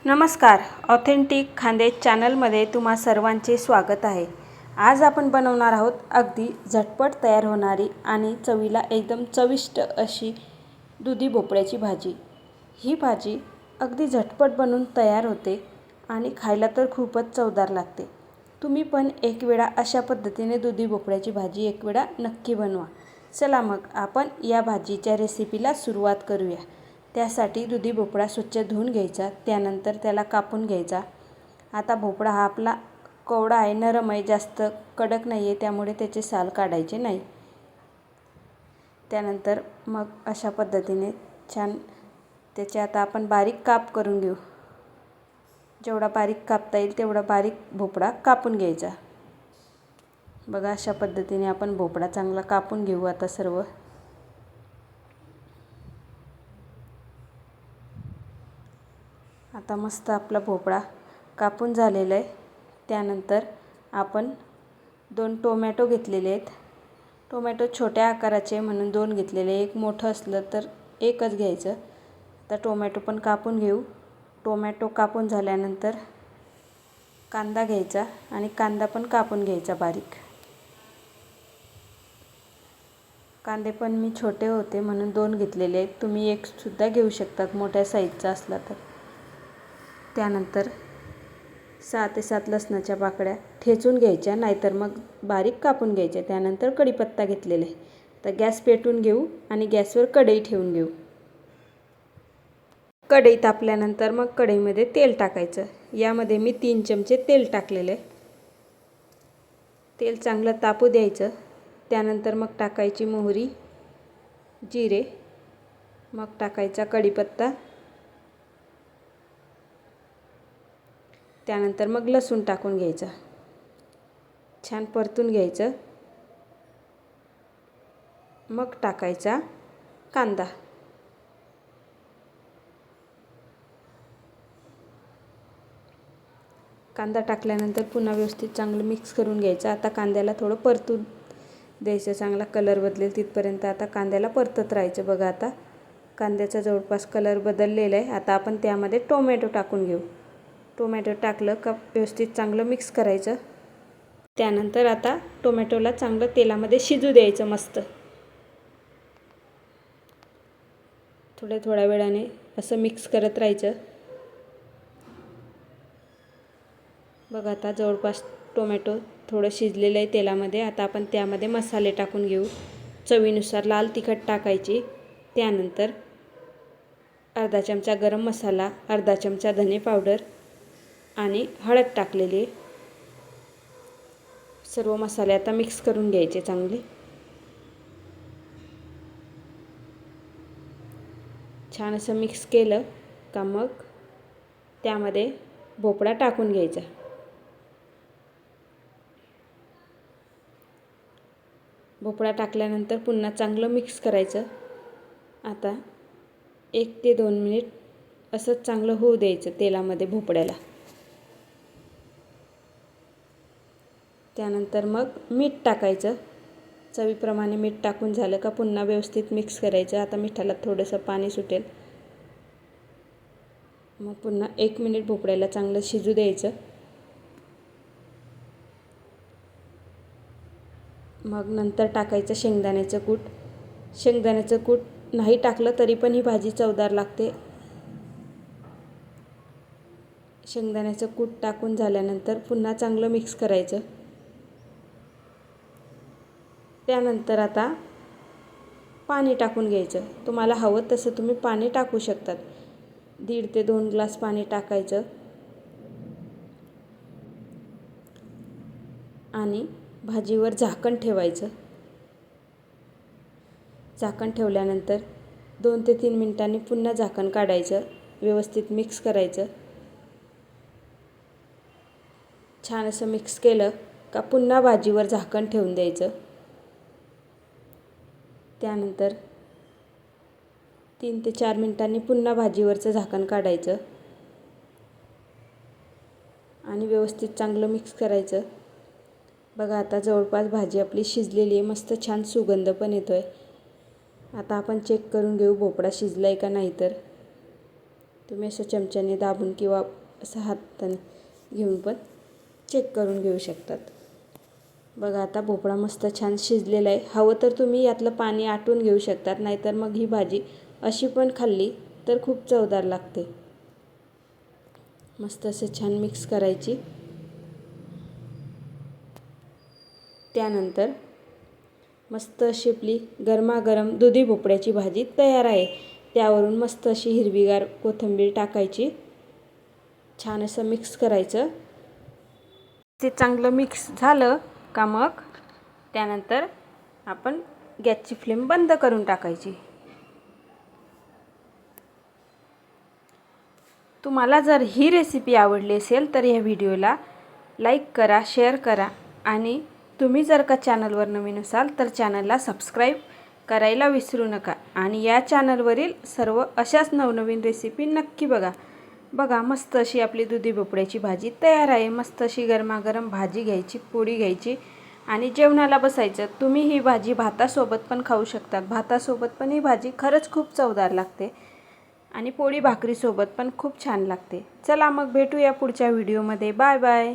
नमस्कार. ऑथेंटिक खानदेश चॅनलमध्ये तुम्हा सर्वांचे स्वागत आहे. आज आपण बनवणार आहोत अगदी झटपट तयार होणारी आणि चवीला एकदम चविष्ट अशी दुधी भोपळ्याची भाजी. ही भाजी अगदी झटपट बनून तयार होते आणि खायला तर खूपच चवदार लागते. तुम्ही पण एक वेळा अशा पद्धतीने दुधी भोपळ्याची भाजी एक वेळा नक्की बनवा. चला मग आपण या भाजीच्या रेसिपीला सुरुवात करूया. त्यासाठी दुधी भोपळा स्वच्छ धुवून घ्यायचा, त्यानंतर त्याला कापून घ्यायचा. आता भोपळा हा आपला कोवळा आहे, नरम आहे, जास्त कडक नाही आहे, त्यामुळे त्याचे साल काढायचे नाही. त्यानंतर मग अशा पद्धतीने छान त्याचे आता आपण बारीक काप करून घेऊ. जेवढा बारीक कापता येईल तेवढा बारीक भोपळा कापून घ्यायचा. बघा अशा पद्धतीने आपण भोपळा चांगला कापून घेऊ आता सर्व. आता मस्त आपला भोपळा कापून झालेला आहे. त्यानंतर आपण 2 टोमॅटो घेतलेले आहेत. टोमॅटो छोट्या आकाराचे म्हणून 2 घेतलेले, एक मोठं असलं तर एकच घ्यायचं. आता टोमॅटो पण कापून घेऊ. टोमॅटो कापून झाल्यानंतर कांदा घ्यायचा आणि कांदा पण कापून घ्यायचा बारीक. कांदे पण मी छोटे होते म्हणून 2 घेतलेले आहेत. तुम्ही एक सुद्धा घेऊ शकतात मोठ्या साईजचा असला तर. त्यानंतर 6 ते 7 लसणाच्या पाकळ्या ठेचून घ्यायच्या, नाहीतर मग बारीक कापून घ्यायच्या. त्यानंतर कढीपत्ता घेतलेला आहे. तर गॅस पेटवून घेऊ आणि गॅसवर कढई ठेवून घेऊ. कढई तापल्यानंतर मग कढईमध्ये तेल टाकायचं. यामध्ये मी 3 चमचे तेल टाकलेले. तेल चांगलं तापू द्यायचं. त्यानंतर मग टाकायची मोहरी, जिरे, मग टाकायचा कढीपत्ता, त्यानंतर मग लसूण टाकून घ्यायचा. छान परतून घ्यायचं. मग टाकायचा कांदा. कांदा टाकल्यानंतर पुन्हा व्यवस्थित चांगलं मिक्स करून घ्यायचं. आता कांद्याला थोडं परतून द्यायचं, चांगला कलर बदलेल तिथपर्यंत आता कांद्याला परतत राहायचं. बघा आता कांद्याचा जवळपास कलर बदललेला आहे. आता आपण त्यामध्ये टोमॅटो टाकून घेऊ. टोमॅटो टाकलं का व्यवस्थित चांगलं मिक्स करायचं. त्यानंतर आता टोमॅटोला चांगलं तेलामध्ये शिजू द्यायचं मस्त. थोड्या वेळाने असं मिक्स करत राहायचं. बघा आता जवळपास टोमॅटो थोडं शिजलेलं आहे तेलामध्ये. आता आपण त्यामध्ये मसाले टाकून घेऊ. चवीनुसार लाल तिखट टाकायची. त्यानंतर अर्धा चमचा गरम मसाला, अर्धा चमचा धने पावडर आणि हळद टाकलेली. सर्व मसाले आता मिक्स करून घ्यायचे चांगले. छान असं मिक्स केलं का मग त्यामध्ये भोपळा टाकून घ्यायचा. भोपळा टाकल्यानंतर पुन्हा चांगलं मिक्स करायचं. आता 1 ते 2 मिनिट असंच चांगलं होऊ द्यायचं तेलामध्ये भोपळ्याला. त्यानंतर मग मीठ टाकायचं. चवीप्रमाणे मीठ टाकून झालं का पुन्हा व्यवस्थित मिक्स करायचं. आता मिठाला थोडंसं पाणी सुटेल. मग पुन्हा 1 मिनिट भोपळ्याला चांगलं शिजू द्यायचं. मग नंतर टाकायचं शेंगदाण्याचं कूट. शेंगदाण्याचं कूट नाही टाकलं तरी पण ही भाजी चवदार लागते. शेंगदाण्याचं कूट टाकून झाल्यानंतर पुन्हा चांगलं मिक्स करायचं. त्यानंतर आता पाणी टाकून घ्यायचं. तुम्हाला हवं तसं तुम्ही पाणी टाकू शकतात. 1.5 ते 2 ग्लास पाणी टाकायचं आणि भाजीवर झाकण ठेवायचं. झाकण ठेवल्यानंतर 2 ते 3 मिनिटांनी पुन्हा झाकण काढायचं. व्यवस्थित मिक्स करायचं. छान असं मिक्स केलं का पुन्हा भाजीवर झाकण ठेवून द्यायचं. त्यानंतर 3 ते 4 मिनिटांनी पुन्हा भाजीवरचं झाकण काढायचं आणि व्यवस्थित चांगलं मिक्स करायचं. बघा आता जवळपास भाजी आपली शिजलेली आहे. मस्त छान सुगंध पण येतोय. आता आपण चेक करून घेऊ भोपळा शिजला आहे का नाही. तर तुम्ही असं चमच्याने दाबून किंवा असं हाताने घेऊन पण चेक करून घेऊ शकतात. बघा आता भोपळा मस्त छान शिजलेला आहे. हवं तर तुम्ही यातलं पाणी आटून घेऊ शकतात, नाहीतर मग ही भाजी अशी पण खाल्ली तर खूप चवदार लागते. मस्त असं छान मिक्स करायची. त्यानंतर मस्त अशी आपली गरमागरम दुधी भोपळ्याची भाजी तयार आहे. त्यावरून मस्त अशी हिरवीगार कोथिंबीर टाकायची. छान असं मिक्स करायचं. ते चांगलं मिक्स झालं का मग त्यानंतर आपण गॅसची फ्लेम बंद करून टाकायची. तुम्हाला जर ही रेसिपी आवडली असेल तर या व्हिडिओला लाईक करा, शेअर करा आणि तुम्ही जर का चॅनलवर नवीन असाल तर चॅनलला सबस्क्राईब करायला विसरू नका. आणि या चॅनलवरील सर्व अशाच नवनवीन रेसिपी नक्की बघा. बघा मस्त अशी आपली दुधी भोपळ्याची भाजी तयार आहे. मस्त अशी गरमागरम भाजी घ्यायची, पोळी घ्यायची आणि जेवणाला बसायचं. तुम्ही ही भाजी भातासोबत पण खाऊ शकतात. भातासोबत पण ही भाजी खरंच खूप चवदार लागते आणि पोळी भाकरीसोबत पण खूप छान लागते. चला मग भेटूया पुढच्या व्हिडिओमध्ये. Bye bye.